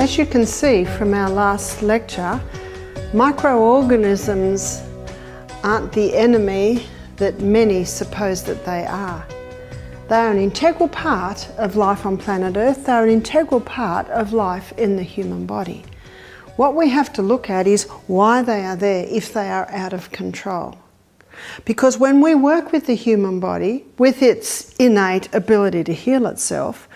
As you can see from our last lecture, microorganisms aren't the enemy that many suppose that they are. They are an integral part of life on planet Earth. They are an integral part of life in the human body. What we have to look at is why they are there if they are out of control. Because when we work with the human body, with its innate ability to heal itself,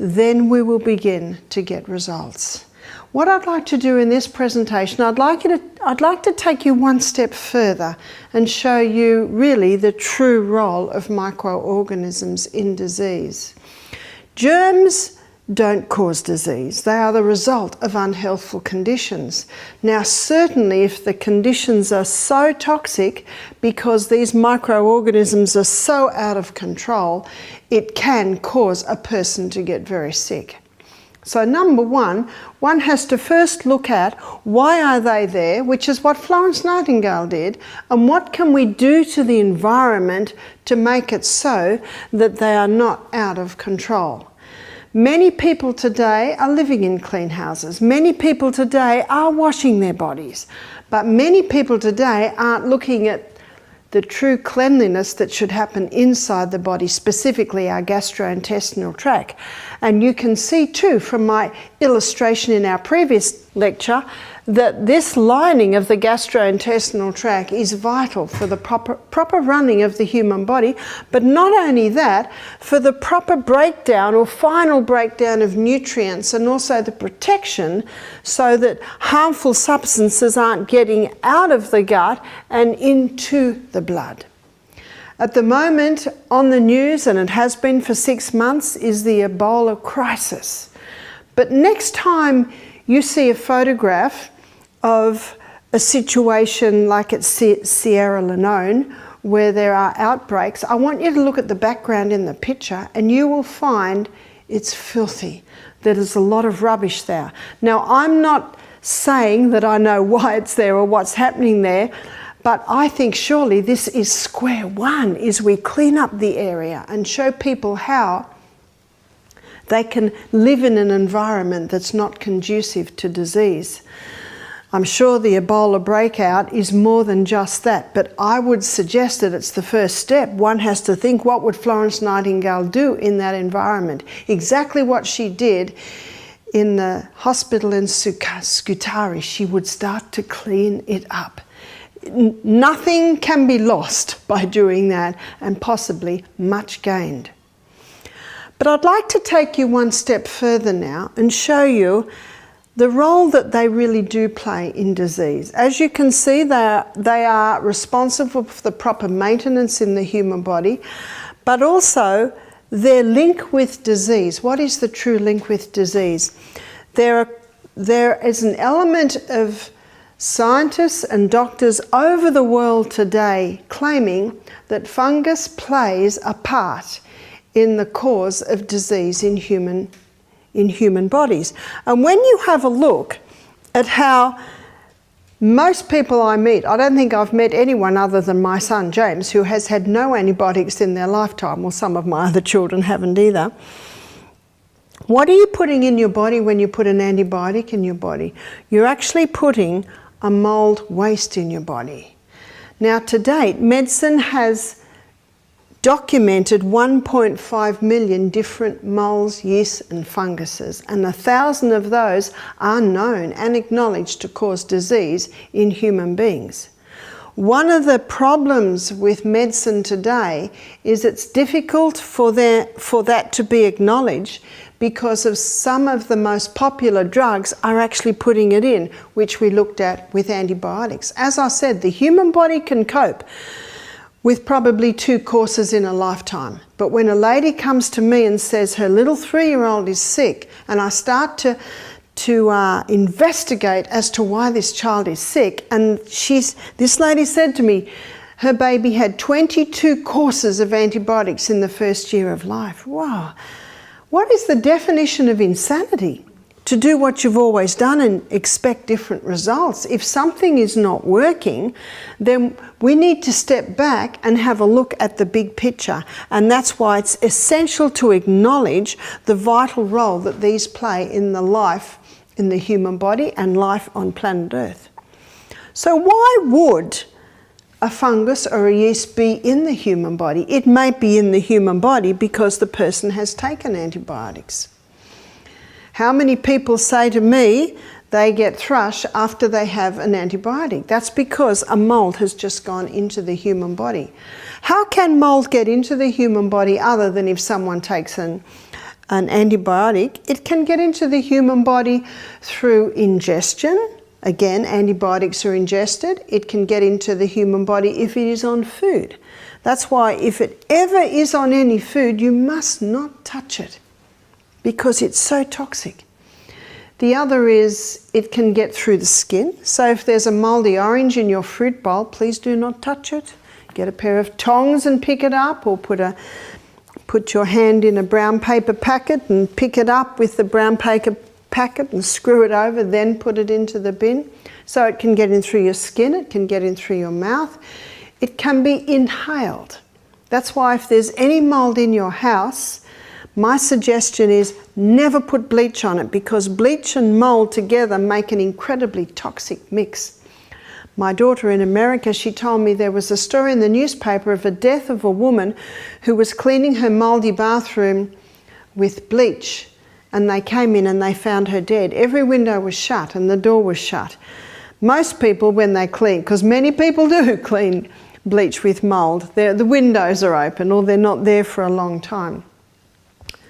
then we will begin to get results. What I'd like to do in this presentation, I'd like to take you one step further and show you really the true role of microorganisms in disease. Germs don't cause disease. They are the result of unhealthful conditions. Now, certainly if the conditions are so toxic because these microorganisms are so out of control, it can cause a person to get very sick. So number one has to first look at why are they there, which is what Florence Nightingale did, and what can we do to the environment to make it so that they are not out of control. Many people today are living in clean houses. Many people today are washing their bodies. But many people today aren't looking at the true cleanliness that should happen inside the body, specifically our gastrointestinal tract. And you can see too from my illustration in our previous lecture that this lining of the gastrointestinal tract is vital for the proper running of the human body, but not only that, for the proper breakdown or final breakdown of nutrients, and also the protection so that harmful substances aren't getting out of the gut and into the blood. At the moment on the news, and it has been for 6 months, is the Ebola crisis. But next time you see a photograph of a situation like at Sierra Leone where there are outbreaks, I want you to look at the background in the picture and you will find it's filthy. There's a lot of rubbish there. Now, I'm not saying that I know why it's there or what's happening there, but I think surely this is square one, is we clean up the area and show people how they can live in an environment that's not conducive to disease. I'm sure the Ebola breakout is more than just that, but I would suggest that it's the first step. One has to think, what would Florence Nightingale do in that environment? Exactly what she did in the hospital in Scutari. She would start to clean it up. Nothing can be lost by doing that, and possibly much gained. But I'd like to take you one step further now and show you the role that they really do play in disease. As you can see, they are responsible for the proper maintenance in the human body, but also their link with disease. What is the true link with disease? There is an element of scientists and doctors over the world today claiming that fungus plays a part in the cause of disease in human bodies. And when you have a look at how most people I meet, I don't think I've met anyone other than my son James who has had no antibiotics in their lifetime, or some of my other children haven't either. What are you putting in your body when you put an antibiotic in your body? You're actually putting a mold waste in your body. Now, to date, medicine has documented 1.5 million different molds, yeasts and funguses, and 1,000 of those are known and acknowledged to cause disease in human beings. One of the problems with medicine today is it's difficult for that to be acknowledged because of some of the most popular drugs are actually putting it in, which we looked at with antibiotics. As I said, the human body can cope with probably 2 courses in a lifetime. But when a lady comes to me and says her little 3-year-old is sick, and I start to investigate as to why this child is sick, and this lady said to me, her baby had 22 courses of antibiotics in the first year of life. Wow. What is the definition of insanity? To do what you've always done and expect different results. If something is not working, then we need to step back and have a look at the big picture. And that's why it's essential to acknowledge the vital role that these play in the life in the human body and life on planet Earth. So why would a fungus or a yeast be in the human body? It may be in the human body because the person has taken antibiotics. How many people say to me they get thrush after they have an antibiotic? That's because a mold has just gone into the human body. How can mold get into the human body other than if someone takes an antibiotic? It can get into the human body through ingestion. Again, antibiotics are ingested. It can get into the human body if it is on food. That's why if it ever is on any food, you must not touch it because it's so toxic. The other is it can get through the skin. So if there's a mouldy orange in your fruit bowl, please do not touch it. Get a pair of tongs and pick it up, or put your hand in a brown paper packet and pick it up with the brown paper packet and screw it over, then put it into the bin. So it can get in through your skin, it can get in through your mouth, it can be inhaled. That's why if there's any mold in your house, my suggestion is never put bleach on it, because bleach and mold together make an incredibly toxic mix. My daughter in America, she told me there was a story in the newspaper of a death of a woman who was cleaning her mouldy bathroom with bleach, and they came in and they found her dead. Every window was shut and the door was shut. Most people, when they clean, because many people do clean bleach with mould, the windows are open or they're not there for a long time.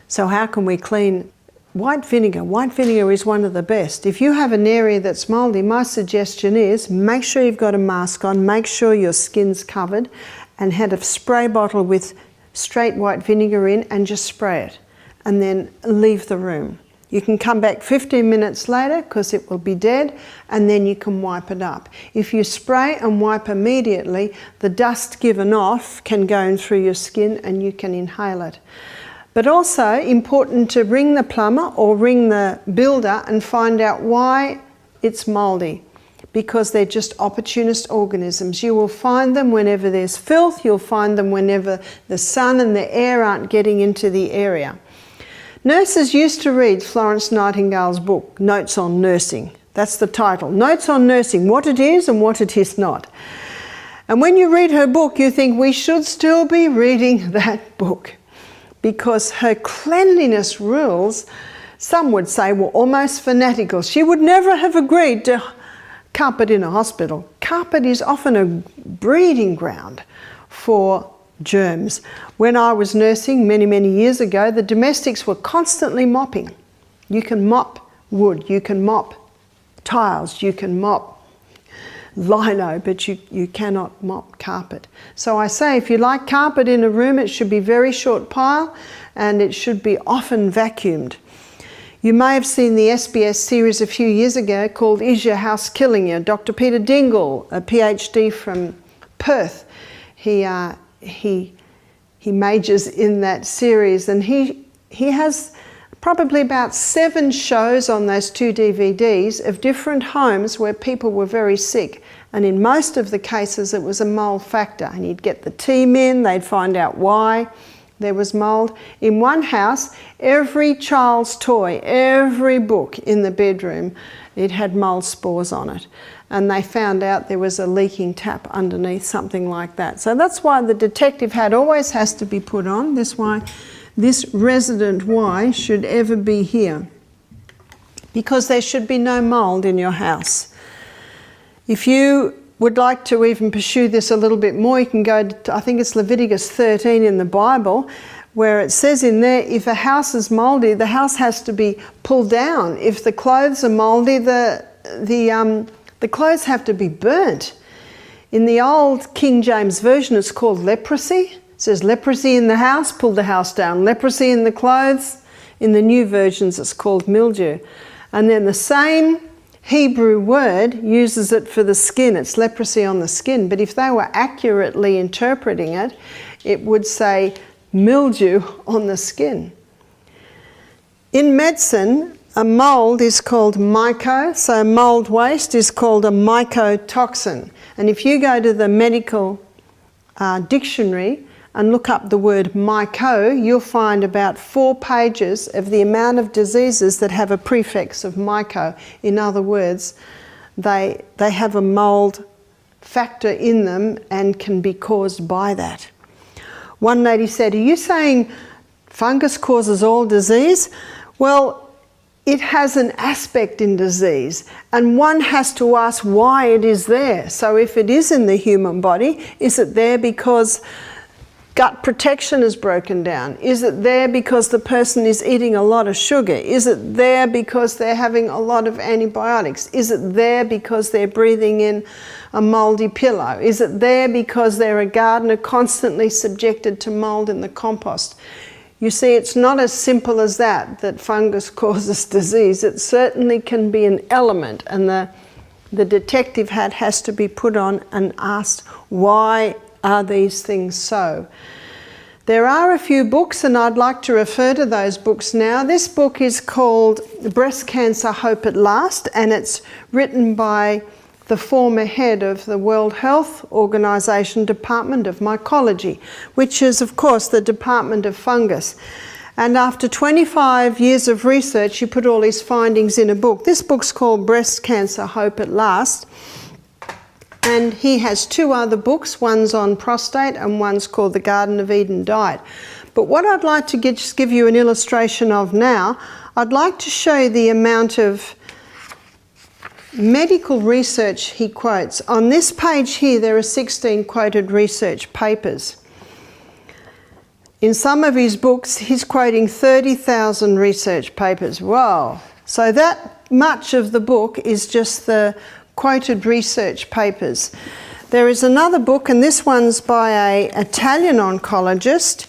So how can we clean? White vinegar. White vinegar is one of the best. If you have an area that's mouldy, my suggestion is make sure you've got a mask on, make sure your skin's covered, and have a spray bottle with straight white vinegar in and just spray it, and then leave the room. You can come back 15 minutes later because it will be dead, and then you can wipe it up. If you spray and wipe immediately, the dust given off can go in through your skin and you can inhale it. But also important to ring the plumber or ring the builder and find out why it's mouldy, because they're just opportunist organisms. You will find them whenever there's filth, you'll find them whenever the sun and the air aren't getting into the area. Nurses used to read Florence Nightingale's book, Notes on Nursing. That's the title, Notes on Nursing, what it is and what it is not. And when you read her book, you think we should still be reading that book, because her cleanliness rules, some would say, were almost fanatical. She would never have agreed to carpet in a hospital. Carpet is often a breeding ground for germs. When I was nursing many, many years ago, the domestics were constantly mopping. You can mop wood, you can mop tiles, you can mop lino, but you cannot mop carpet. So I say if you like carpet in a room, it should be very short pile and it should be often vacuumed. You may have seen the SBS series a few years ago called Is Your House Killing You? Dr. Peter Dingle, a PhD from Perth, he majors in that series, and he has probably about 7 shows on those 2 DVDs of different homes where people were very sick, and in most of the cases it was a mould factor, and he'd get the team in, they'd find out why there was mould. In one house, every child's toy, every book in the bedroom, it had mould spores on it, and they found out there was a leaking tap underneath, something like that. So that's why the detective hat always has to be put on. That's why this resident Y should ever be here, because there should be no mould in your house. If you would like to even pursue this a little bit more, you can go to, I think it's Leviticus 13 in the Bible, where it says in there, if a house is mouldy, the house has to be pulled down. If the clothes are mouldy, the clothes have to be burnt. In the old King James Version, it's called leprosy. It says leprosy in the house, pull the house down. Leprosy in the clothes. In the new versions, it's called mildew. And then the same Hebrew word uses it for the skin. It's leprosy on the skin. But if they were accurately interpreting it, it would say mildew on the skin. In medicine, a mould is called myco, so mould waste is called a mycotoxin. And if you go to the medical dictionary, and look up the word myco, you'll find about 4 pages of the amount of diseases that have a prefix of myco. In other words, they have a mould factor in them and can be caused by that. One lady said, "Are you saying fungus causes all disease?" Well, it has an aspect in disease, and one has to ask why it is there. So if it is in the human body, is it there because gut protection is broken down? Is it there because the person is eating a lot of sugar? Is it there because they're having a lot of antibiotics? Is it there because they're breathing in a mouldy pillow? Is it there because they're a gardener constantly subjected to mould in the compost? You see, it's not as simple as that fungus causes disease. It certainly can be an element, and the detective hat has to be put on and asked, why are these things so? There are a few books, and I'd like to refer to those books now. This book is called Breast Cancer, Hope at Last, and it's written by the former head of the World Health Organization Department of Mycology, which is, of course, the Department of Fungus. And after 25 years of research, he put all his findings in a book. This book's called Breast Cancer, Hope at Last. And he has 2 other books. One's on prostate and one's called The Garden of Eden Diet. But what I'd like to just give you an illustration of now, I'd like to show you the amount of medical research he quotes. On this page here, there are 16 quoted research papers. In some of his books, he's quoting 30,000 research papers. Wow! So that much of the book is just the quoted research papers. There is another book, and this one's by an Italian oncologist.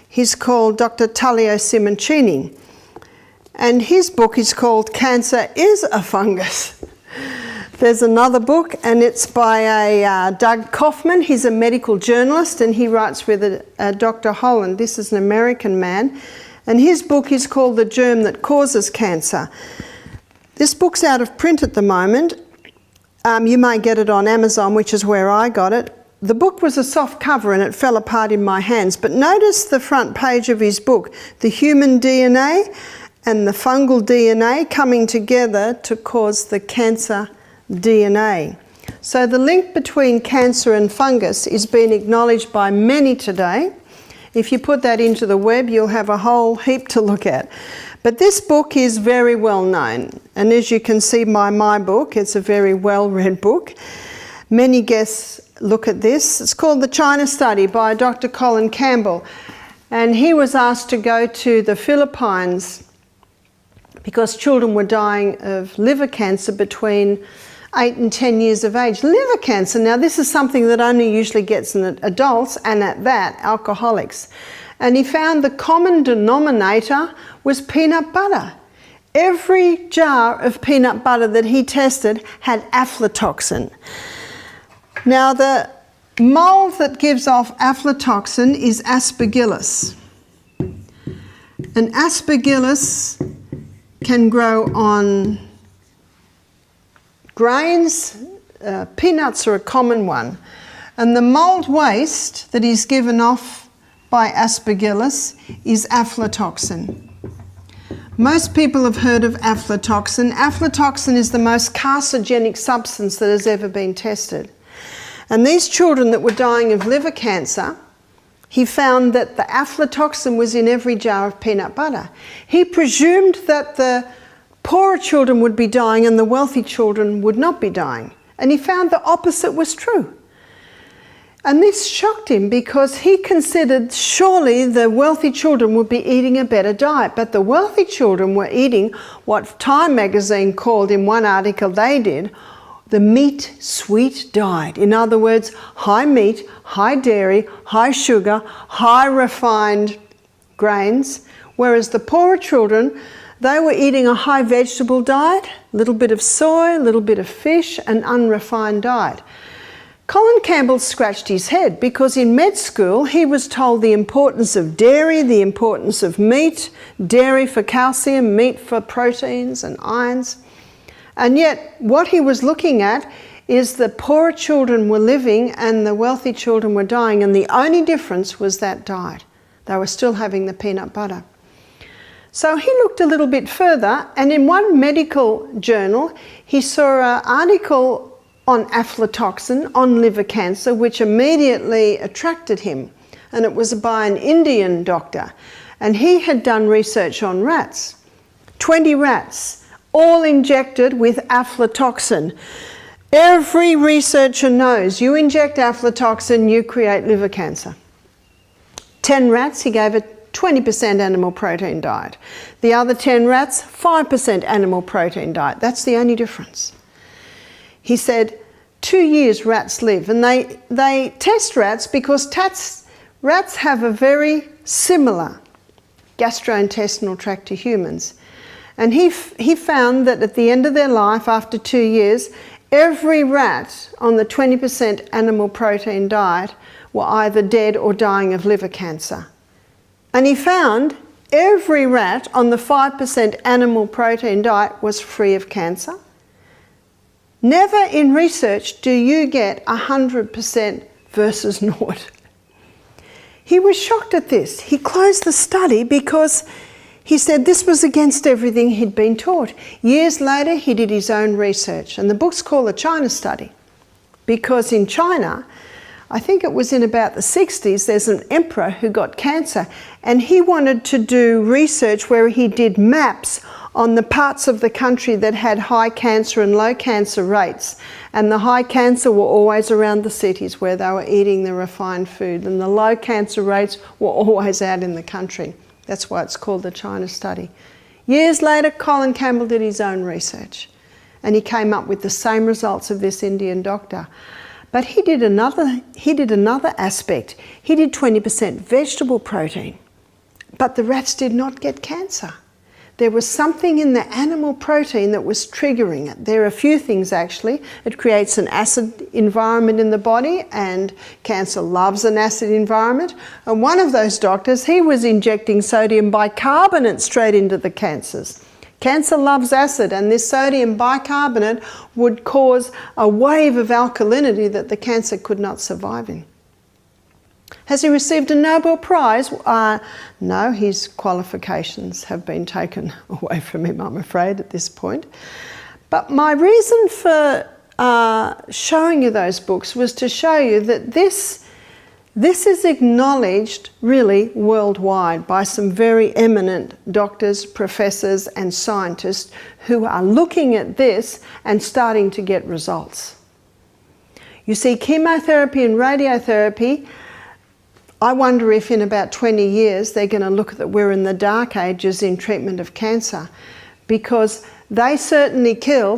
He's called Dr. Tullio Simoncini. And his book is called Cancer is a Fungus. There's another book, and it's by a Doug Kaufman. He's a medical journalist, and he writes with a Dr. Holland. This is an American man, and his book is called The Germ That Causes Cancer. This book's out of print at the moment. You may get it on Amazon, which is where I got it. The book was a soft cover and it fell apart in my hands, but notice the front page of his book, the human DNA and the fungal DNA coming together to cause the cancer DNA. So the link between cancer and fungus is being acknowledged by many today. If you put that into the web, you'll have a whole heap to look at. But this book is very well known, and as you can see by my book, it's a very well-read book. Many guests look at this. It's called The China Study by Dr. Colin Campbell, and he was asked to go to the Philippines because children were dying of liver cancer between 8 and 10 years of age. Liver cancer, now this is something that only usually gets in adults, and at that, alcoholics. And he found the common denominator was peanut butter. Every jar of peanut butter that he tested had aflatoxin. Now the mold that gives off aflatoxin is Aspergillus. And Aspergillus can grow on grains. Peanuts are a common one. And the mold waste that is given off by Aspergillus is aflatoxin. Most people have heard of aflatoxin. Aflatoxin is the most carcinogenic substance that has ever been tested. And these children that were dying of liver cancer, he found that the aflatoxin was in every jar of peanut butter. He presumed that the poorer children would be dying and the wealthy children would not be dying. And he found the opposite was true. And this shocked him because he considered surely the wealthy children would be eating a better diet. But the wealthy children were eating what Time magazine called in one article they did, the meat sweet diet. In other words, high meat, high dairy, high sugar, high refined grains. Whereas the poorer children, they were eating a high vegetable diet, a little bit of soy, a little bit of fish, an unrefined diet. Colin Campbell scratched his head because in med school he was told the importance of dairy, the importance of meat, dairy for calcium, meat for proteins and ions. And yet what he was looking at is the poorer children were living and the wealthy children were dying, and the only difference was that diet. They were still having the peanut butter. So he looked a little bit further, and in one medical journal he saw an article on aflatoxin, on liver cancer, which immediately attracted him. And it was by an Indian doctor. And he had done research on rats. 20 rats, all injected with aflatoxin. Every researcher knows you inject aflatoxin, you create liver cancer. 10 rats, he gave a 20% animal protein diet. The other 10 rats, 5% animal protein diet. That's the only difference. He said 2 years rats live, and they test rats because rats have a very similar gastrointestinal tract to humans. And he found that at the end of their life, after 2 years, every rat on the 20% animal protein diet were either dead or dying of liver cancer. And he found every rat on the 5% animal protein diet was free of cancer. Never in research do you get 100% versus naught. He was shocked at this. He closed the study because he said this was against everything he'd been taught. Years later, he did his own research, and the book's called The China Study, because in China, I think it was in about the 60s, there's an emperor who got cancer, and he wanted to do research where he did maps on the parts of the country that had high cancer and low cancer rates. And the high cancer were always around the cities where they were eating the refined food, and the low cancer rates were always out in the country. That's why it's called the China Study. Years later, Colin Campbell did his own research, and he came up with the same results of this Indian doctor. But he did another aspect. He did 20% vegetable protein, but the rats did not get cancer. There was something in the animal protein that was triggering it. There are a few things actually. It creates an acid environment in the body, and cancer loves an acid environment. And one of those doctors, he was injecting sodium bicarbonate straight into the cancers. Cancer loves acid, and this sodium bicarbonate would cause a wave of alkalinity that the cancer could not survive in. Has he received a Nobel Prize? No, his qualifications have been taken away from him, I'm afraid, at this point. But my reason for showing you those books was to show you that this is acknowledged really worldwide by some very eminent doctors, professors and scientists who are looking at this and starting to get results. You see, chemotherapy and radiotherapy, I wonder if in about 20 years they're going to look that we're in the dark ages in treatment of cancer, because they certainly kill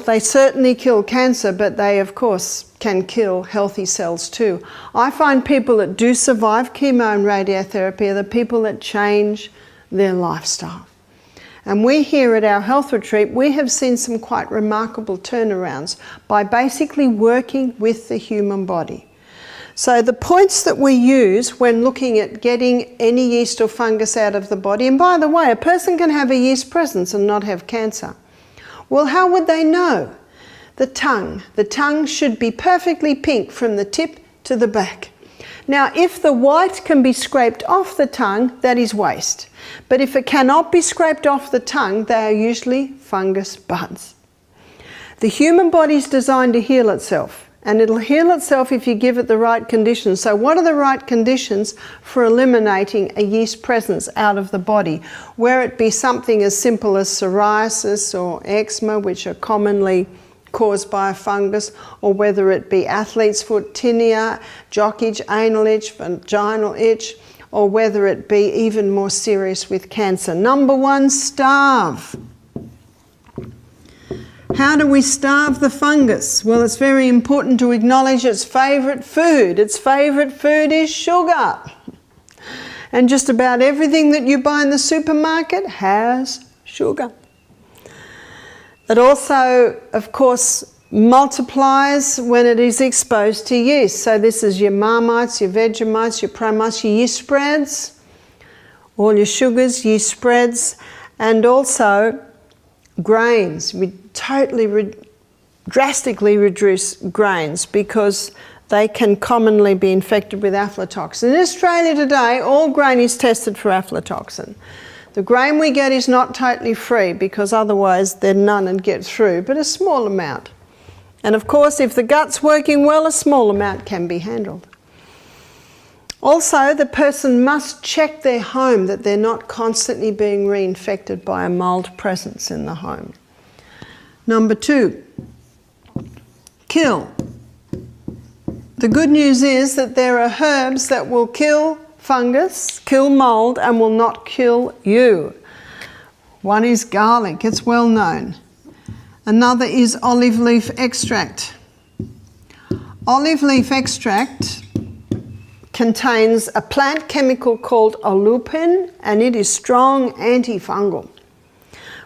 cancer, but they of course can kill healthy cells too. I find people that do survive chemo and radiotherapy are the people that change their lifestyle. And we here at our health retreat, we have seen some quite remarkable turnarounds by basically working with the human body. So the points that we use when looking at getting any yeast or fungus out of the body, and by the way, a person can have a yeast presence and not have cancer. Well, how would they know? The tongue. The tongue should be perfectly pink from the tip to the back. Now, if the white can be scraped off the tongue, that is waste. But if it cannot be scraped off the tongue, they are usually fungus buds. The human body is designed to heal itself. And it'll heal itself if you give it the right conditions. So what are the right conditions for eliminating a yeast presence out of the body? Where it be something as simple as psoriasis or eczema, which are commonly caused by a fungus, or whether it be athlete's foot, tinea, jock itch, anal itch, vaginal itch, or whether it be even more serious with cancer. Number one, starve. How do we starve the fungus? Well, it's very important to acknowledge its favourite food. Its favourite food is sugar. And just about everything that you buy in the supermarket has sugar. It also, of course, multiplies when it is exposed to yeast. So this is your Marmites, your Vegemites, your Promites, your yeast spreads, all your sugars, yeast spreads, and also grains. We totally drastically reduce grains because they can commonly be infected with aflatoxin. In Australia today, all grain is tested for aflatoxin. The grain we get is not totally free because otherwise then none would get through, but a small amount. And of course, if the gut's working well, a small amount can be handled. Also, the person must check their home that they're not constantly being reinfected by a mould presence in the home. Number 2, kill. The good news is that there are herbs that will kill fungus, kill mould, and will not kill you. One is garlic, it's well known. Another is olive leaf extract. Olive leaf extract contains a plant chemical called oleucin, and it is strong antifungal.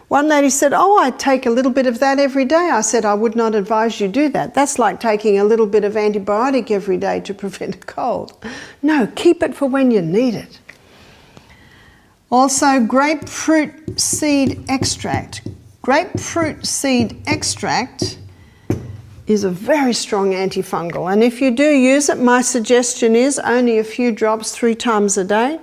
One lady said, "Oh, I take a little bit of that every day." I said, "I would not advise you do that. That's like taking a little bit of antibiotic every day to prevent a cold." No, keep it for when you need it. Also, grapefruit seed extract. Grapefruit seed extract is a very strong antifungal, and if you do use it, my suggestion is only a few drops 3 times a day.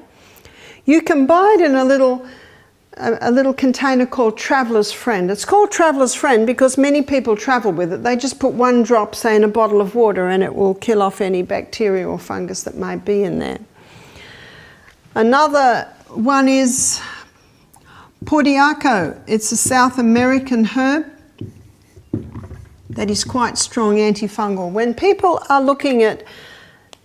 You can buy it in a little container called Traveller's Friend. It's called Traveller's Friend because many people travel with it. They just put 1 drop, say, in a bottle of water, and it will kill off any bacteria or fungus that may be in there. Another one is Portiaco. It's a South American herb that is quite strong antifungal. When people are looking at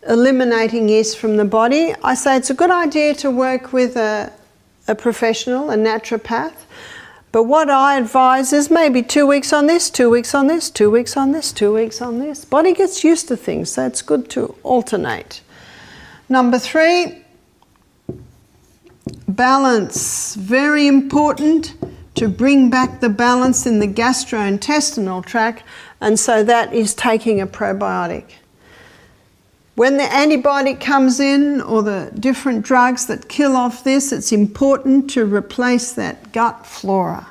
eliminating yeast from the body, I say it's a good idea to work with a professional, a naturopath. But what I advise is maybe 2 weeks on this, 2 weeks on this, 2 weeks on this, 2 weeks on this. Body gets used to things, so it's good to alternate. Number 3, balance. Very important to bring back the balance in the gastrointestinal tract, and so that is taking a probiotic. When the antibiotic comes in, or the different drugs that kill off this, it's important to replace that gut flora.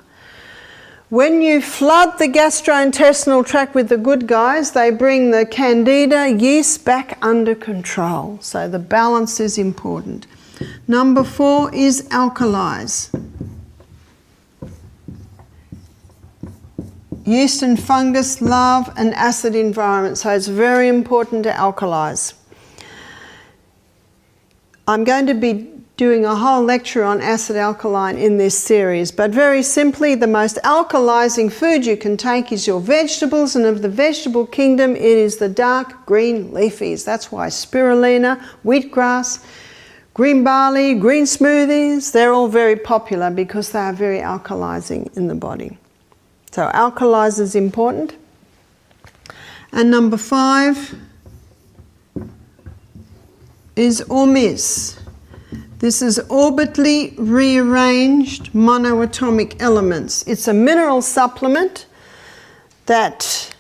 When you flood the gastrointestinal tract with the good guys, they bring the candida yeast back under control. So the balance is important. Number 4 is alkalize. Yeast and fungus love an acid environment, so it's very important to alkalize. I'm going to be doing a whole lecture on acid alkaline in this series, but very simply, the most alkalizing food you can take is your vegetables, and of the vegetable kingdom, it is the dark green leafies. That's why spirulina, wheatgrass, green barley, green smoothies, they're all very popular because they are very alkalizing in the body. So alkalize is important. And number 5 is ormis. This is orbitally rearranged monoatomic elements. It's a mineral supplement that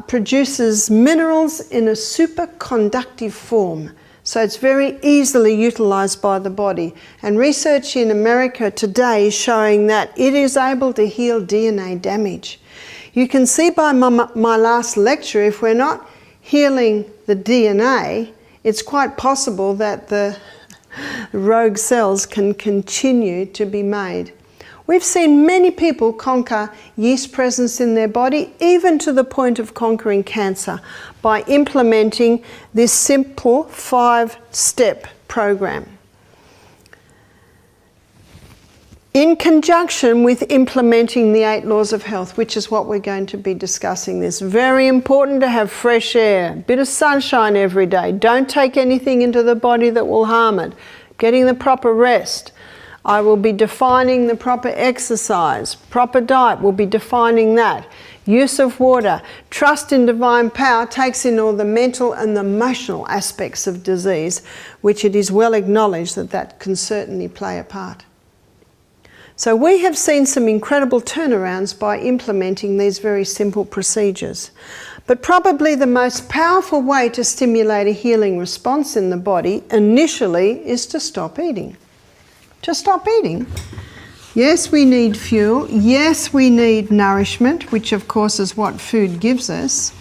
produces minerals in a superconductive form. So it's very easily utilised by the body. And research in America today is showing that it is able to heal DNA damage. You can see by my last lecture, if we're not healing the DNA, it's quite possible that the rogue cells can continue to be made. We've seen many people conquer yeast presence in their body, even to the point of conquering cancer, by implementing this simple 5-step program. In conjunction with implementing the 8 laws of health, which is what we're going to be discussing this. Very important to have fresh air, a bit of sunshine every day. Don't take anything into the body that will harm it. Getting the proper rest. I will be defining the proper exercise. Proper diet, will be defining that. Use of water. Trust in divine power takes in all the mental and the emotional aspects of disease, which it is well acknowledged that that can certainly play a part. So we have seen some incredible turnarounds by implementing these very simple procedures. But probably the most powerful way to stimulate a healing response in the body initially is to stop eating. To stop eating, Yes, we need fuel. Yes, we need nourishment, which of course is what food gives us.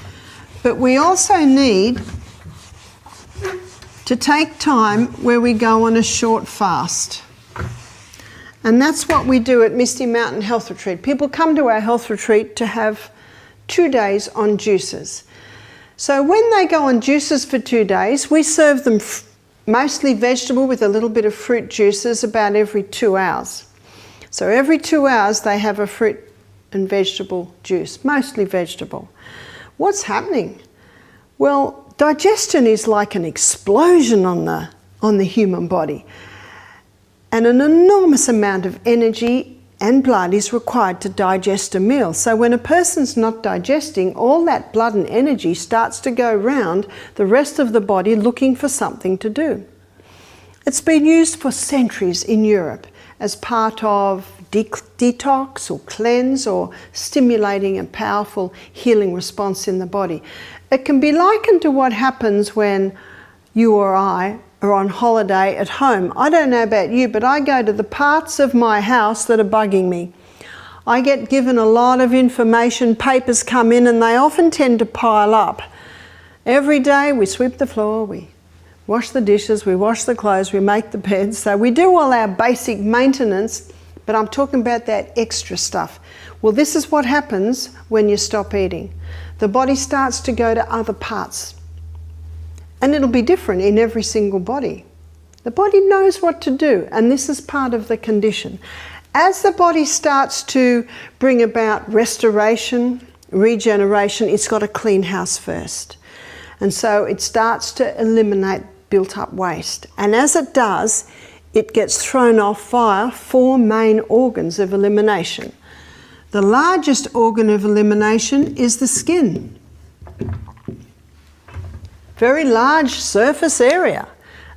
But we also need to take time where we go on a short fast. And that's what we do at Misty Mountain Health Retreat. People come to our health retreat to have 2 days on juices. So when they go on juices for 2 days, we serve them mostly vegetable with a little bit of fruit juices about every 2 hours. So every 2 hours they have a fruit and vegetable juice, mostly vegetable. What's happening? Well, digestion is like an explosion on the human body. And an enormous amount of energy and blood is required to digest a meal. So when a person's not digesting, all that blood and energy starts to go round the rest of the body looking for something to do. It's been used for centuries in Europe as part of detox or cleanse or stimulating a powerful healing response in the body. It can be likened to what happens when you or I are on holiday at home. I don't know about you, but I go to the parts of my house that are bugging me. I get given a lot of information, papers come in, and they often tend to pile up. Every day we sweep the floor, we wash the dishes, we wash the clothes, we make the beds. So we do all our basic maintenance, but I'm talking about that extra stuff. Well, this is what happens when you stop eating. The body starts to go to other parts. And it'll be different in every single body. The body knows what to do, and this is part of the condition. As the body starts to bring about restoration, regeneration, it's got to clean house first. And so it starts to eliminate built-up waste. And as it does, it gets thrown off via 4 main organs of elimination. The largest organ of elimination is the skin. Very large surface area,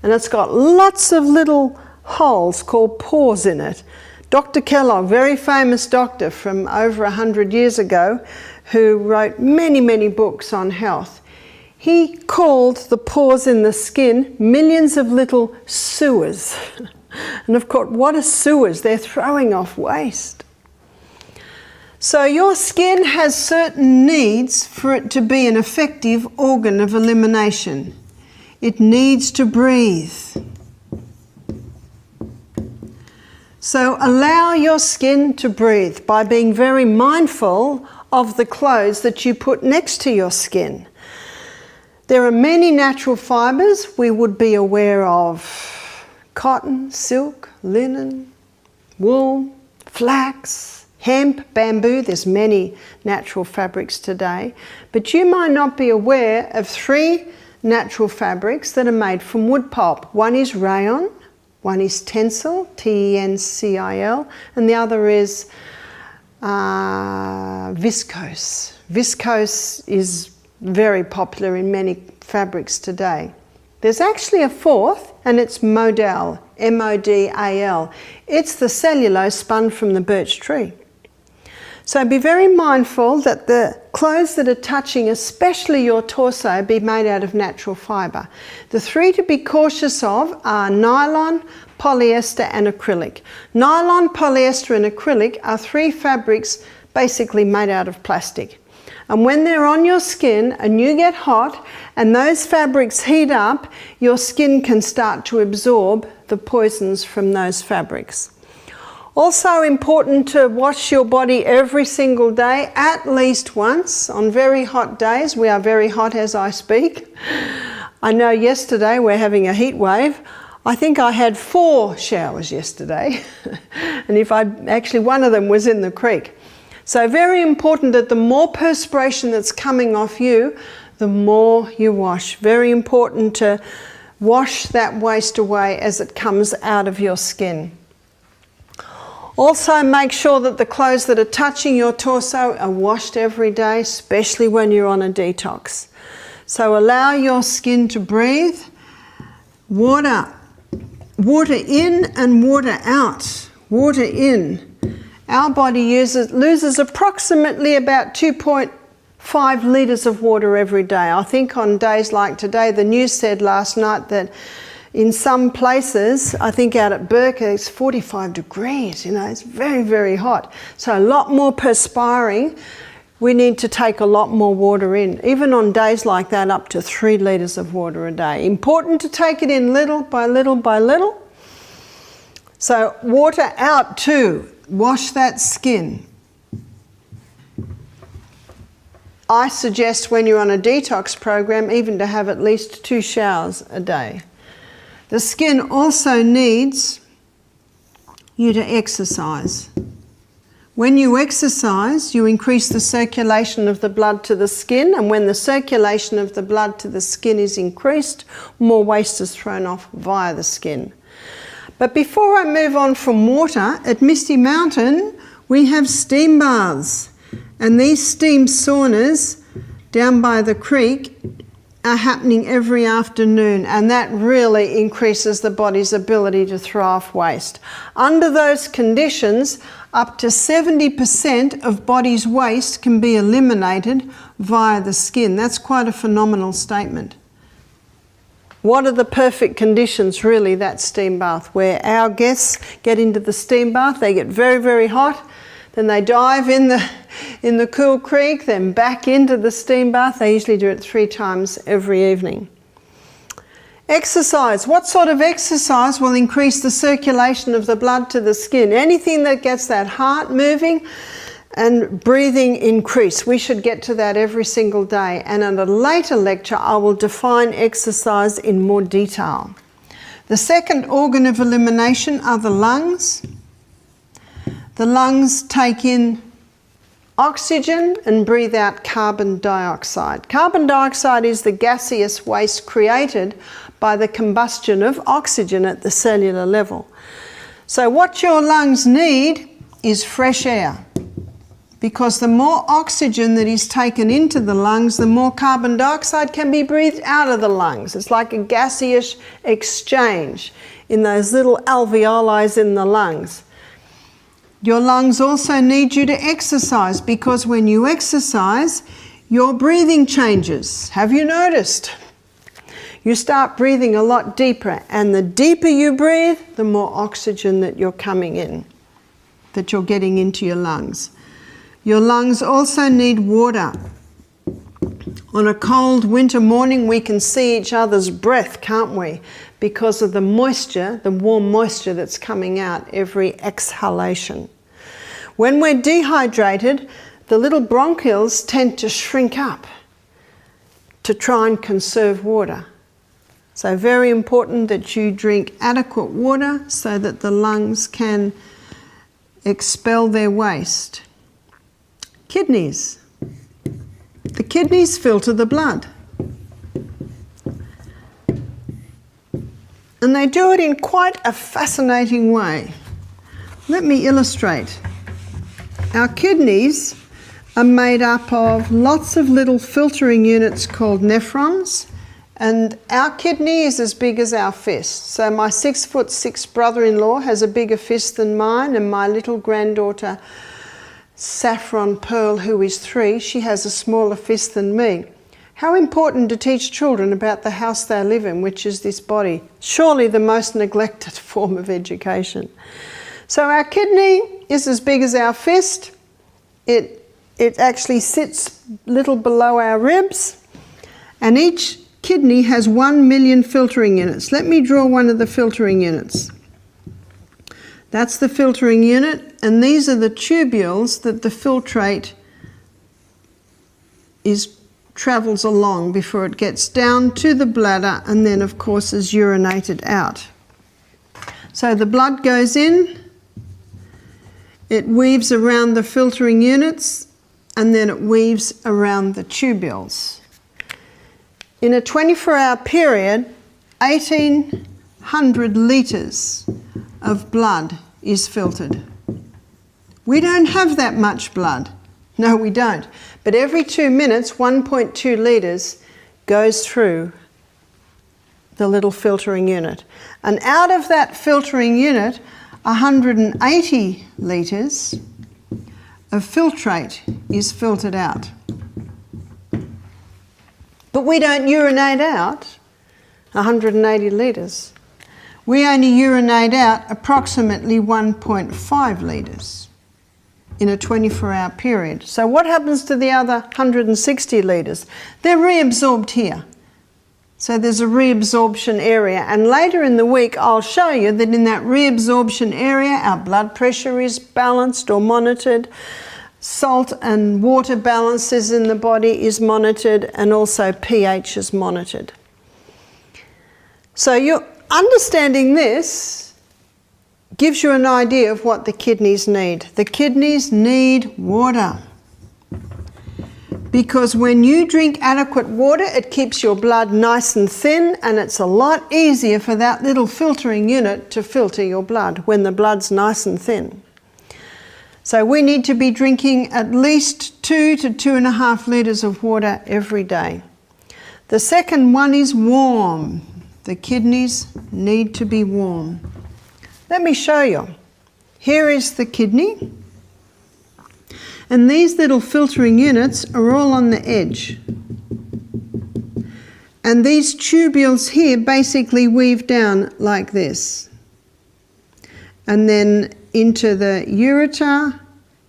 and it's got lots of little holes called pores in it. Dr. Kellogg, very famous doctor from over 100 years ago, who wrote many, many books on health, he called the pores in the skin millions of little sewers. And of course, what are sewers? They're throwing off waste. So your skin has certain needs for it to be an effective organ of elimination. It needs to breathe. So allow your skin to breathe by being very mindful of the clothes that you put next to your skin. There are many natural fibres we would be aware of: cotton, silk, linen, wool, flax, hemp, bamboo. There's many natural fabrics today, but you might not be aware of 3 natural fabrics that are made from wood pulp. One is rayon, one is tencel, T-E-N-C-I-L, and the other is viscose. Viscose is very popular in many fabrics today. There's actually a 4th, and it's modal, M-O-D-A-L. It's the cellulose spun from the birch tree. So be very mindful that the clothes that are touching, especially your torso, be made out of natural fibre. The 3 to be cautious of are nylon, polyester and acrylic. Nylon, polyester and acrylic are 3 fabrics basically made out of plastic. And when they're on your skin and you get hot and those fabrics heat up, your skin can start to absorb the poisons from those fabrics. Also important to wash your body every single day, at least once. On very hot days, we are very hot as I speak. I know yesterday we're having a heat wave. I think I had 4 showers yesterday. And actually one of them was in the creek. So very important that the more perspiration that's coming off you, the more you wash. Very important to wash that waste away as it comes out of your skin. Also make sure that the clothes that are touching your torso are washed every day, especially when you're on a detox. So allow your skin to breathe. Water in and water out. Water in. Our body loses approximately about 2.5 litres of water every day. I think on days like today, the news said last night that In some places, I think out at Burka, it's 45 degrees, you know, it's very, very hot. So a lot more perspiring. We need to take a lot more water in. Even on days like that, up to 3 litres of water a day. Important to take it in little by little by little. So water out too. Wash that skin. I suggest when you're on a detox program, even to have at least 2 showers a day. The skin also needs you to exercise. When you exercise, you increase the circulation of the blood to the skin, and when the circulation of the blood to the skin is increased, more waste is thrown off via the skin. But before I move on from water, at Misty Mountain, we have steam baths. And these steam saunas down by the creek are happening every afternoon, and that really increases the body's ability to throw off waste. Under those conditions, up to 70% of body's waste can be eliminated via the skin. That's quite a phenomenal statement. What are the perfect conditions, really, that steam bath, where our guests get into the steam bath, they get very, very hot, then they dive in the cool creek, then back into the steam bath. They usually do it 3 times every evening. Exercise. What sort of exercise will increase the circulation of the blood to the skin? Anything that gets that heart moving and breathing increase. We should get to that every single day. And in a later lecture, I will define exercise in more detail. The second organ of elimination are the lungs. The lungs take in oxygen and breathe out carbon dioxide. Carbon dioxide is the gaseous waste created by the combustion of oxygen at the cellular level. So what your lungs need is fresh air, because the more oxygen that is taken into the lungs, the more carbon dioxide can be breathed out of the lungs. It's like a gaseous exchange in those little alveoli in the lungs. Your lungs also need you to exercise, because when you exercise, your breathing changes. Have you noticed? You start breathing a lot deeper, and the deeper you breathe, the more oxygen that you're coming in, that you're getting into your lungs. Your lungs also need water. On a cold winter morning, we can see each other's breath, can't we? Because of the moisture, the warm moisture that's coming out every exhalation. When we're dehydrated, the little bronchioles tend to shrink up to try and conserve water. So very important that you drink adequate water so that the lungs can expel their waste. Kidneys. The kidneys filter the blood. And they do it in quite a fascinating way. Let me illustrate. Our kidneys are made up of lots of little filtering units called nephrons, and our kidney is as big as our fist. So my 6'6" brother-in-law has a bigger fist than mine, and my little granddaughter Saffron Pearl, who is 3, she has a smaller fist than me. How important to teach children about the house they live in, which is this body. Surely the most neglected form of education. So our kidney is as big as our fist. It actually sits little below our ribs, and each kidney has 1 million filtering units. Let me draw one of the filtering units. That's the filtering unit, and these are the tubules that the filtrate travels along before it gets down to the bladder and then of course is urinated out. So the blood goes in, it weaves around the filtering units, and then it weaves around the tubules. In a 24-hour period, 1,800 litres of blood is filtered. We don't have that much blood. No, we don't. But every 2 minutes, 1.2 litres goes through the little filtering unit. And out of that filtering unit, 180 litres of filtrate is filtered out. But we don't urinate out 180 litres. We only urinate out approximately 1.5 litres in a 24-hour period. So what happens to the other 160 litres? They're reabsorbed here. So there's a reabsorption area, and later in the week I'll show you that in that reabsorption area our blood pressure is balanced or monitored, salt and water balances in the body is monitored, and also pH is monitored. So you're understanding this gives you an idea of what the kidneys need. The kidneys need water. Because when you drink adequate water, it keeps your blood nice and thin, and it's a lot easier for that little filtering unit to filter your blood when the blood's nice and thin. So we need to be drinking at least 2 to 2.5 litres of water every day. The second one is warm. The kidneys need to be warm. Let me show you. Here is the kidney. And these little filtering units are all on the edge. And these tubules here basically weave down like this. And then into the ureter,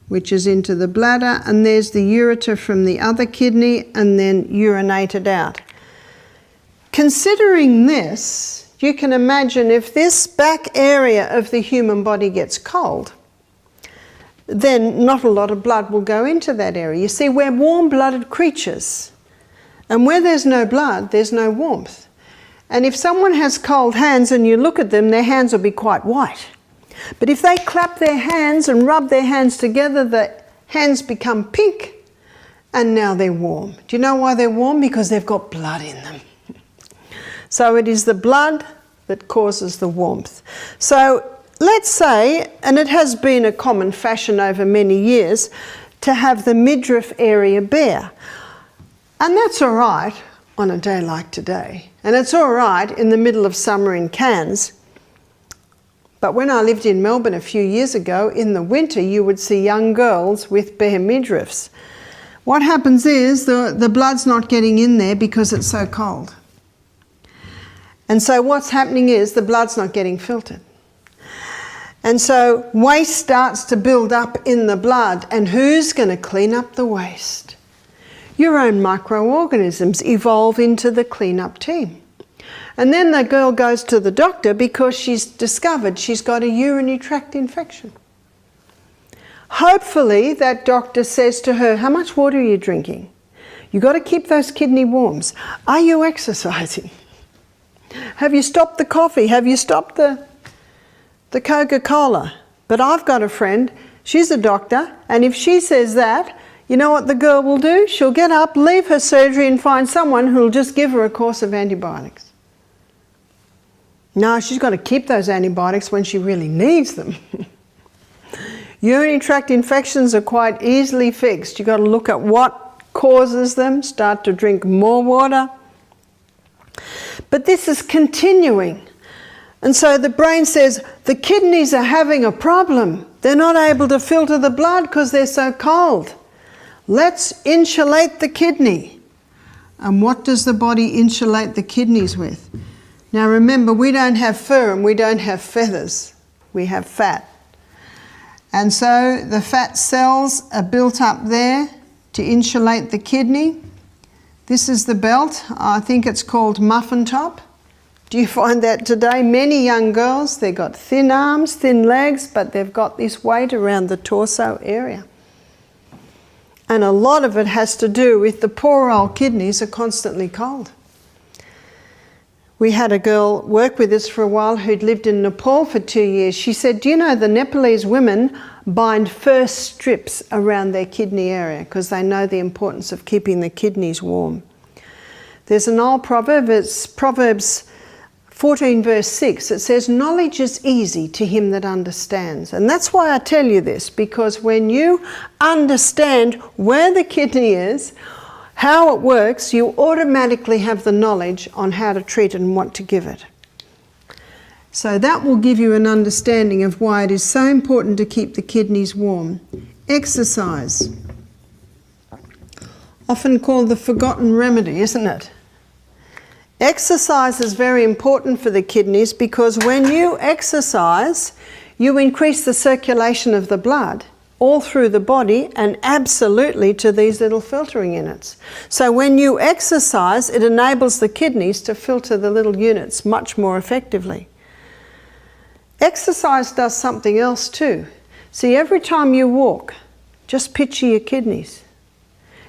which is into the bladder, and there's the ureter from the other kidney, and then urinated out. Considering this, you can imagine if this back area of the human body gets cold, then not a lot of blood will go into that area. You see, we're warm-blooded creatures, and where there's no blood, there's no warmth. And if someone has cold hands and you look at them, their hands will be quite white. But if they clap their hands and rub their hands together, the hands become pink, and now they're warm. Do you know why they're warm? Because they've got blood in them. So it is the blood that causes the warmth. So let's say, and it has been a common fashion over many years, to have the midriff area bare. And that's all right on a day like today. And it's all right in the middle of summer in Cairns. But when I lived in Melbourne a few years ago, in the winter you would see young girls with bare midriffs. What happens is the blood's not getting in there because it's so cold. And so what's happening is the blood's not getting filtered. And so waste starts to build up in the blood, and who's going to clean up the waste? Your own microorganisms evolve into the cleanup team. And then the girl goes to the doctor because she's discovered she's got a urinary tract infection. Hopefully that doctor says to her, how much water are you drinking? You've got to keep those kidney warms. Are you exercising? Have you stopped the coffee? Have you stopped the Coca-Cola? But I've got a friend, she's a doctor, and if she says that, you know what the girl will do? She'll get up, leave her surgery and find someone who'll just give her a course of antibiotics. No, she's got to keep those antibiotics when she really needs them. Urinary tract infections are quite easily fixed. You've got to look at what causes them, start to drink more water. But this is continuing. And so the brain says, the kidneys are having a problem. They're not able to filter the blood because they're so cold. Let's insulate the kidney. And what does the body insulate the kidneys with? Now remember, we don't have fur and we don't have feathers. We have fat. And so the fat cells are built up there to insulate the kidney. This is the belt. I think it's called muffin top. Do you find that today? Many young girls, they've got thin arms, thin legs, but they've got this weight around the torso area. And a lot of it has to do with the poor old kidneys are constantly cold. We had a girl work with us for a while who'd lived in Nepal for 2 years. She said, do you know the Nepalese women bind fur strips around their kidney area because they know the importance of keeping the kidneys warm. There's an old proverb, it's Proverbs 14 verse 6, it says, knowledge is easy to him that understands. And that's why I tell you this, because when you understand where the kidney is, how it works, you automatically have the knowledge on how to treat it and what to give it. So that will give you an understanding of why it is so important to keep the kidneys warm. Exercise. Often called the forgotten remedy, isn't it? Exercise is very important for the kidneys because when you exercise, you increase the circulation of the blood all through the body and absolutely to these little filtering units. So when you exercise, it enables the kidneys to filter the little units much more effectively. Exercise does something else too. See, every time you walk, just picture your kidneys.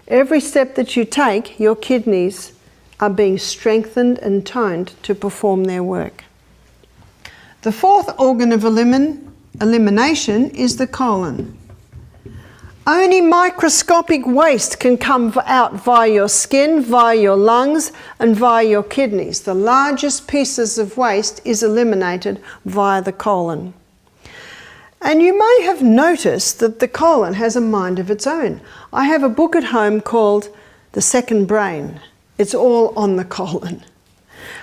Every step that you take, your kidneys are being strengthened and toned to perform their work. The fourth organ of elimination is the colon. Only microscopic waste can come out via your skin, via your lungs, and via your kidneys. The largest pieces of waste is eliminated via the colon. And you may have noticed that the colon has a mind of its own. I have a book at home called The Second Brain. It's all on the colon.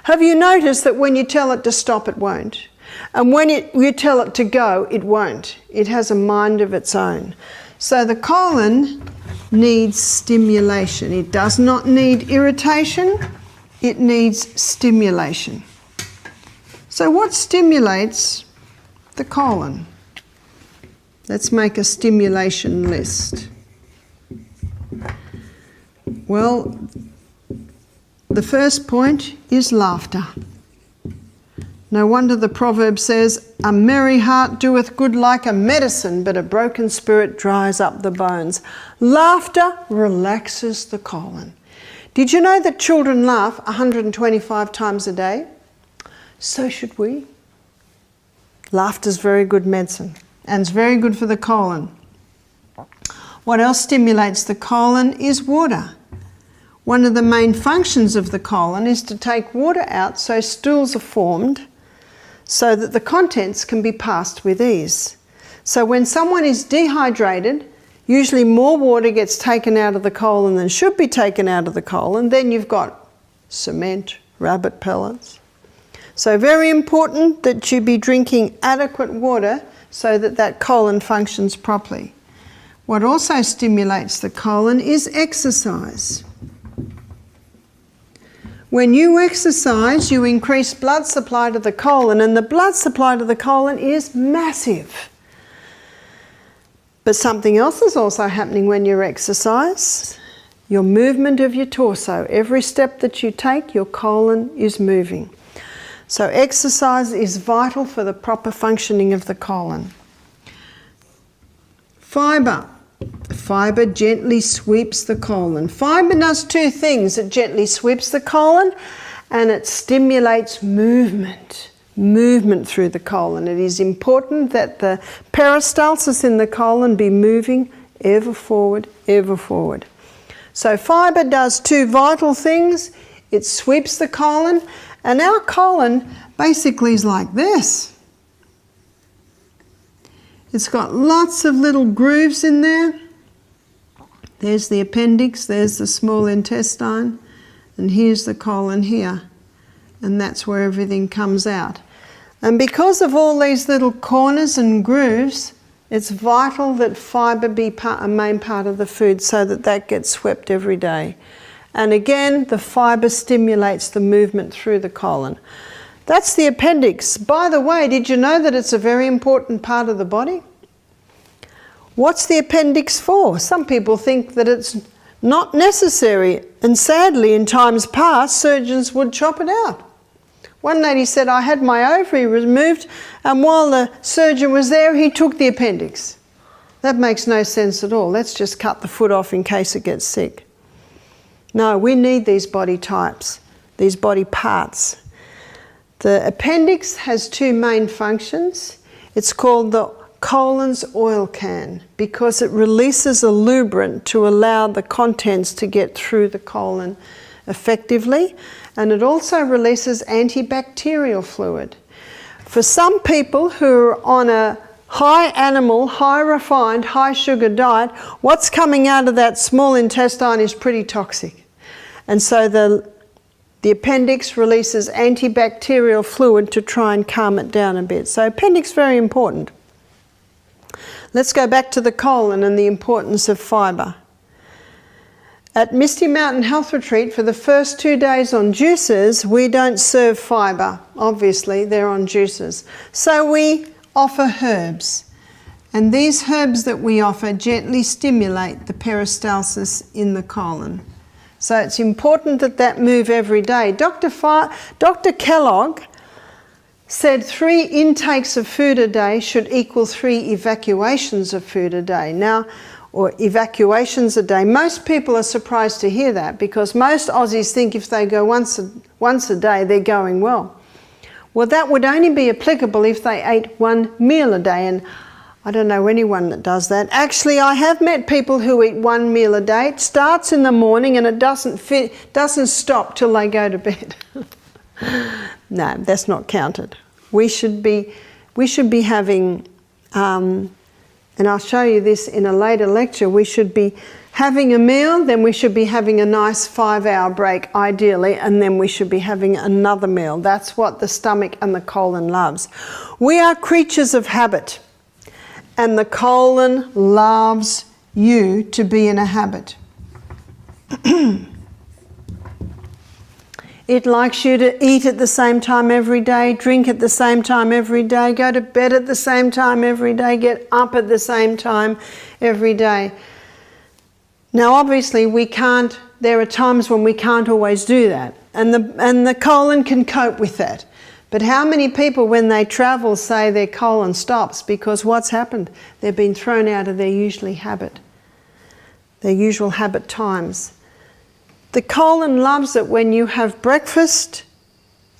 Have you noticed that when you tell it to stop, it won't? And when you tell it to go, it won't. It has a mind of its own. So the colon needs stimulation. It does not need irritation. It needs stimulation. So what stimulates the colon? Let's make a stimulation list. Well, the first point is laughter. No wonder the proverb says, "A merry heart doeth good like a medicine, but a broken spirit dries up the bones." Laughter relaxes the colon. Did you know that children laugh 125 times a day? So should we. Laughter is very good medicine, and it's very good for the colon. What else stimulates the colon is water. One of the main functions of the colon is to take water out so stools are formed so that the contents can be passed with ease. So when someone is dehydrated, usually more water gets taken out of the colon than should be taken out of the colon. Then you've got cement, rabbit pellets. So very important that you be drinking adequate water so that that colon functions properly. What also stimulates the colon is exercise. When you exercise, you increase blood supply to the colon, and the blood supply to the colon is massive. But something else is also happening when you exercise. Your movement of your torso. Every step that you take, your colon is moving. So exercise is vital for the proper functioning of the colon. Fibre. Fibre gently sweeps the colon. Fibre does two things. It gently sweeps the colon and it stimulates movement through the colon. It is important that the peristalsis in the colon be moving ever forward, ever forward. So fibre does two vital things. It sweeps the colon, and our colon basically is like this. It's got lots of little grooves in there. There's the appendix, there's the small intestine, and here's the colon here. And that's where everything comes out. And because of all these little corners and grooves, it's vital that fibre be a main part of the food so that that gets swept every day. And again, the fibre stimulates the movement through the colon. That's the appendix. By the way, did you know that it's a very important part of the body? What's the appendix for? Some people think that it's not necessary, and sadly, in times past, surgeons would chop it out. One lady said, "I had my ovary removed, and while the surgeon was there, he took the appendix." That makes no sense at all. Let's just cut the foot off in case it gets sick. No, we need these body types, these body parts. The appendix has two main functions. It's called the colon's oil can because it releases a lubricant to allow the contents to get through the colon effectively, and it also releases antibacterial fluid. For some people who are on a high animal, high refined, high sugar diet, what's coming out of that small intestine is pretty toxic. And so the appendix releases antibacterial fluid to try and calm it down a bit. So appendix very important. Let's go back to the colon and the importance of fibre. At Misty Mountain Health Retreat, for the first 2 days on juices, we don't serve fibre. Obviously, they're on juices. So we offer herbs. And these herbs that we offer gently stimulate the peristalsis in the colon. So it's important that that move every day. Dr. Kellogg said 3 intakes of food a day should equal 3 evacuations of food a day. Now, or evacuations a day. Most people are surprised to hear that, because most Aussies think if they go once a day, they're going well. Well, that would only be applicable if they ate 1 meal a day, and I don't know anyone that does that. Actually, I have met people who eat 1 meal a day. It starts in the morning and it doesn't stop till they go to bed. No, that's not counted. We should be having, and I'll show you this in a later lecture, we should be having a meal, then we should be having a nice 5-hour break ideally, and then we should be having another meal. That's what the stomach and the colon loves. We are creatures of habit, and the colon loves you to be in a habit. It likes you to eat at the same time every day, drink at the same time every day, go to bed at the same time every day, get up at the same time every day. Now obviously there are times when we can't always do that, and the colon can cope with that. But how many people when they travel say their colon stops because what's happened? They've been thrown out of their usual habit times. The colon loves it when you have breakfast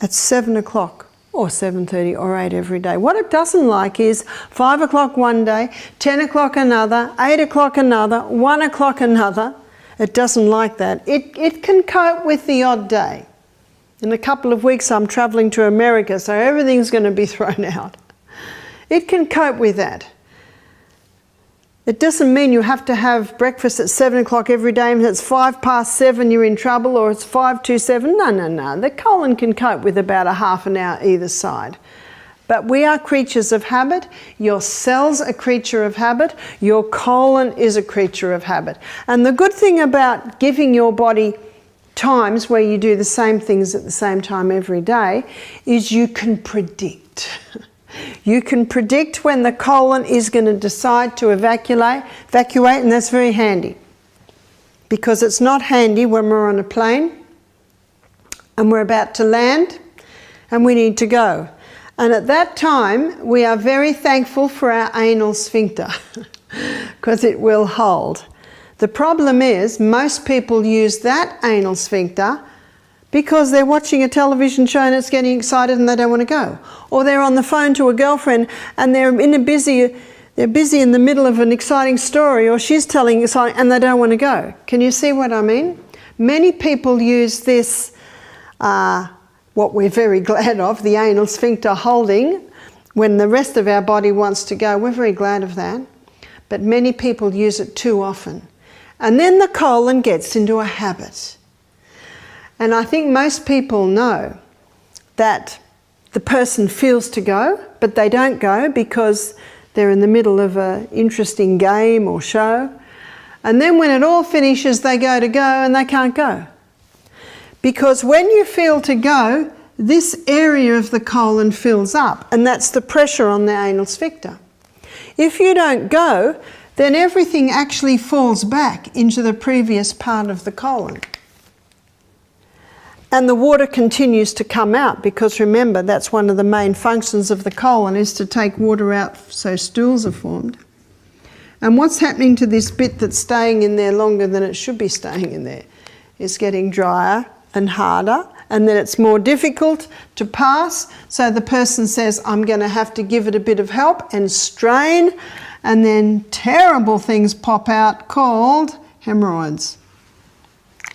at 7 o'clock or 7:30 or 8 every day. What it doesn't like is 5 o'clock one day, 10 o'clock another, 8 o'clock another, 1 o'clock another. It doesn't like that. It can cope with the odd day. In a couple of weeks I'm travelling to America, so everything's going to be thrown out. It can cope with that. It doesn't mean you have to have breakfast at 7 o'clock every day, and if it's 5 past 7 you're in trouble, or it's 5 to 7. No. The colon can cope with about a half an hour either side. But we are creatures of habit. Your cell's a creature of habit. Your colon is a creature of habit. And the good thing about giving your body times where you do the same things at the same time every day is you can predict. You can predict when the colon is going to decide to evacuate, and that's very handy. Because it's not handy when we're on a plane and we're about to land and we need to go. And at that time, we are very thankful for our anal sphincter because it will hold. The problem is most people use that anal sphincter because they're watching a television show and it's getting excited and they don't want to go. Or they're on the phone to a girlfriend and they're busy in the middle of an exciting story, or she's telling exciting and they don't want to go. Can you see what I mean? Many people use this, what we're very glad of, the anal sphincter holding, when the rest of our body wants to go. We're very glad of that. But many people use it too often. And then the colon gets into a habit. And I think most people know that the person feels to go, but they don't go because they're in the middle of an interesting game or show. And then when it all finishes, they go and they can't go. Because when you feel to go, this area of the colon fills up, and that's the pressure on the anal sphincter. If you don't go, then everything actually falls back into the previous part of the colon. And the water continues to come out, because remember, that's one of the main functions of the colon, is to take water out so stools are formed. And what's happening to this bit that's staying in there longer than it should be staying in there? It's getting drier and harder, and then it's more difficult to pass. So the person says, I'm going to have to give it a bit of help and strain, and then terrible things pop out called hemorrhoids.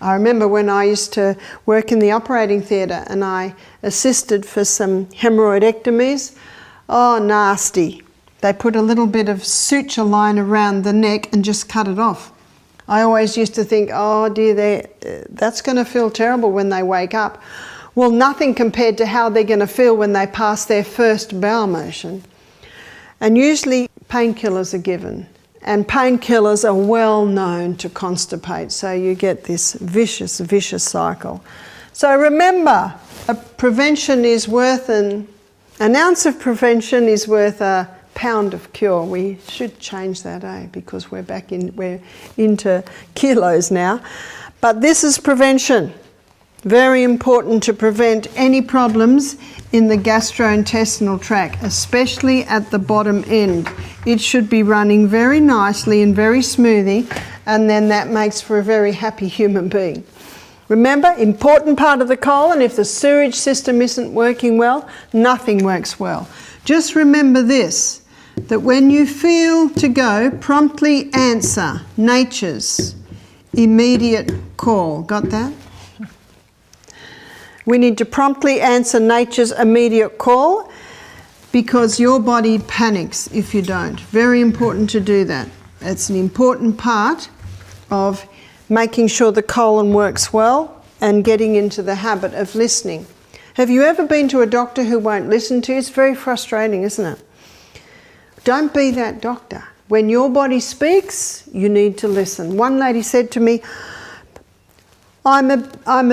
I remember when I used to work in the operating theatre and I assisted for some hemorrhoidectomies. Oh, nasty. They put a little bit of suture line around the neck and just cut it off. I always used to think, oh dear, that's going to feel terrible when they wake up. Well, nothing compared to how they're going to feel when they pass their first bowel motion. And usually painkillers are given. And painkillers are well known to constipate, so you get this vicious cycle. So remember, prevention is worth an ounce of prevention is worth a pound of cure. We should change that, because we're into kilos now. But this is prevention. Very important to prevent any problems in the gastrointestinal tract, especially at the bottom end. It should be running very nicely and very smoothly, and then that makes for a very happy human being. Remember, important part of the colon, if the sewage system isn't working well, nothing works well. Just remember this, that when you feel to go, promptly answer nature's immediate call. Got that? We need to promptly answer nature's immediate call, because your body panics if you don't. Very important to do that. It's an important part of making sure the colon works well and getting into the habit of listening. Have you ever been to a doctor who won't listen to you? It's very frustrating, isn't it? Don't be that doctor. When your body speaks, you need to listen. One lady said to me, I'm a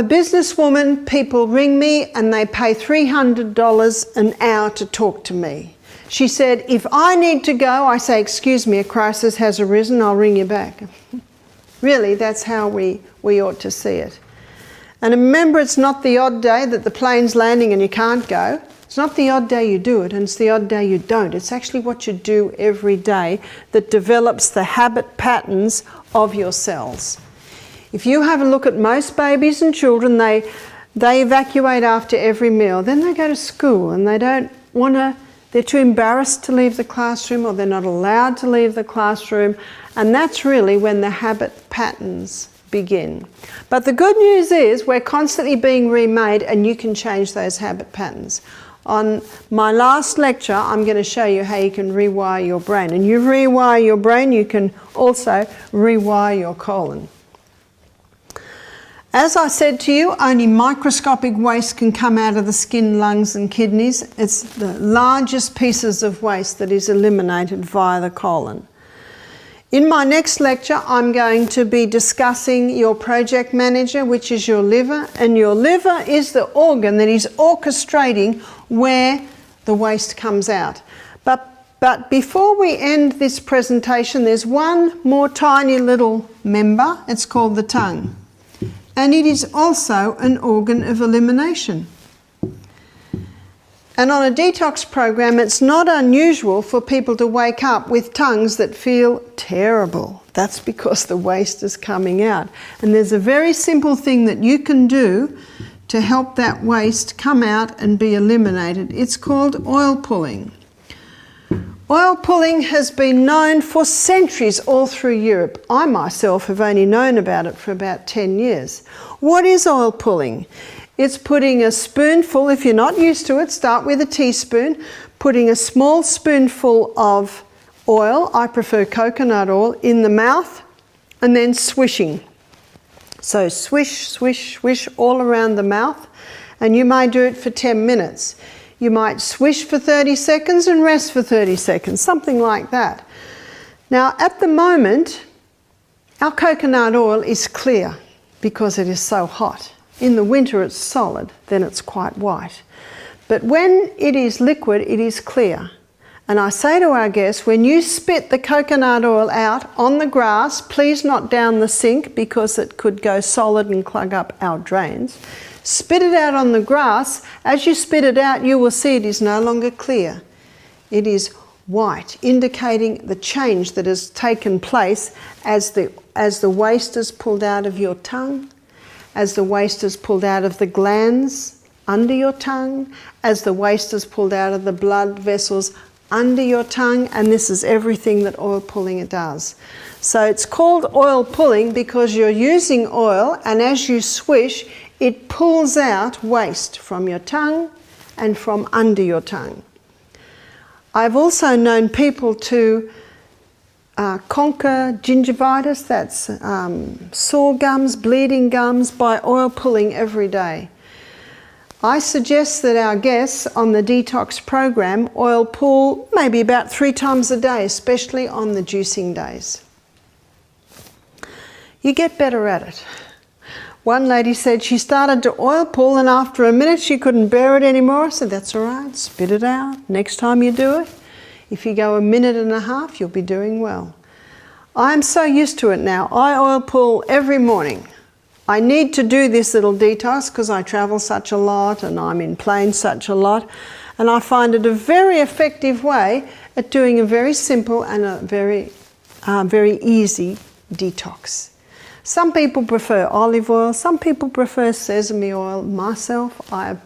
businesswoman, people ring me and they pay $300 an hour to talk to me. She said, if I need to go, I say, excuse me, a crisis has arisen, I'll ring you back. Really, that's how we ought to see it. And remember, it's not the odd day that the plane's landing and you can't go. It's not the odd day you do it, and it's the odd day you don't. It's actually what you do every day that develops the habit patterns of your cells. If you have a look at most babies and children, they evacuate after every meal. Then they go to school and they don't want to, they're too embarrassed to leave the classroom, or they're not allowed to leave the classroom. And that's really when the habit patterns begin. But the good news is we're constantly being remade, and you can change those habit patterns. On my last lecture, I'm going to show you how you can rewire your brain. And you rewire your brain, you can also rewire your colon. As I said to you, only microscopic waste can come out of the skin, lungs and kidneys. It's the largest pieces of waste that is eliminated via the colon. In my next lecture, I'm going to be discussing your project manager, which is your liver, and your liver is the organ that is orchestrating where the waste comes out. But before we end this presentation, there's one more tiny little member. It's called the tongue. And it is also an organ of elimination. And on a detox program, it's not unusual for people to wake up with tongues that feel terrible. That's because the waste is coming out. And there's a very simple thing that you can do to help that waste come out and be eliminated. It's called oil pulling. Oil pulling has been known for centuries all through Europe. I myself have only known about it for about 10 years. What is oil pulling? It's putting a spoonful, if you're not used to it, start with a teaspoon, putting a small spoonful of oil, I prefer coconut oil, in the mouth, and then swishing. So swish, swish, swish all around the mouth, and you may do it for 10 minutes. You might swish for 30 seconds and rest for 30 seconds, something like that. Now, at the moment, our coconut oil is clear because it is so hot. In the winter, it's solid, then it's quite white. But when it is liquid, it is clear. And I say to our guests, when you spit the coconut oil out on the grass, please not down the sink because it could go solid and clog up our drains. Spit it out on the grass. As you spit it out, you will see it is no longer clear. It is white, indicating the change that has taken place as the waste is pulled out of your tongue, as the waste is pulled out of the glands under your tongue, as the waste is pulled out of the blood vessels under your tongue, and this is everything that oil pulling does. So it's called oil pulling because you're using oil, and as you swish, it pulls out waste from your tongue and from under your tongue. I've also known people to conquer gingivitis, that's sore gums, bleeding gums, by oil pulling every day. I suggest that our guests on the detox program oil pull maybe about 3 times a day, especially on the juicing days. You get better at it. One lady said she started to oil pull and after a minute she couldn't bear it anymore. I said, that's all right, spit it out. Next time you do it, if you go 1.5 minutes, you'll be doing well. I'm so used to it now. I oil pull every morning. I need to do this little detox because I travel such a lot and I'm in planes such a lot, and I find it a very effective way at doing a very simple and a very easy detox. Some people prefer olive oil, some people prefer sesame oil. Myself, I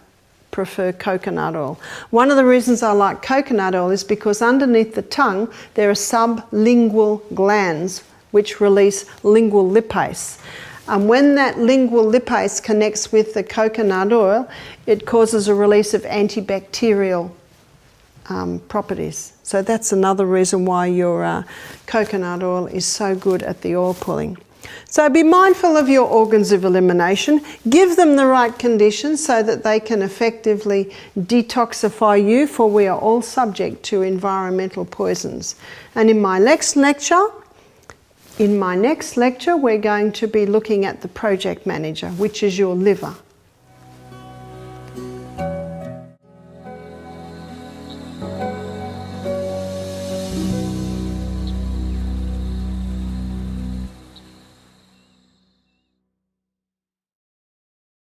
prefer coconut oil. One of the reasons I like coconut oil is because underneath the tongue there are sublingual glands which release lingual lipase. And when that lingual lipase connects with the coconut oil, it causes a release of antibacterial properties. So that's another reason why your coconut oil is so good at the oil pulling. So be mindful of your organs of elimination. Give them the right conditions so that they can effectively detoxify you, for we are all subject to environmental poisons. And in my next lecture, we're going to be looking at the project manager, which is your liver.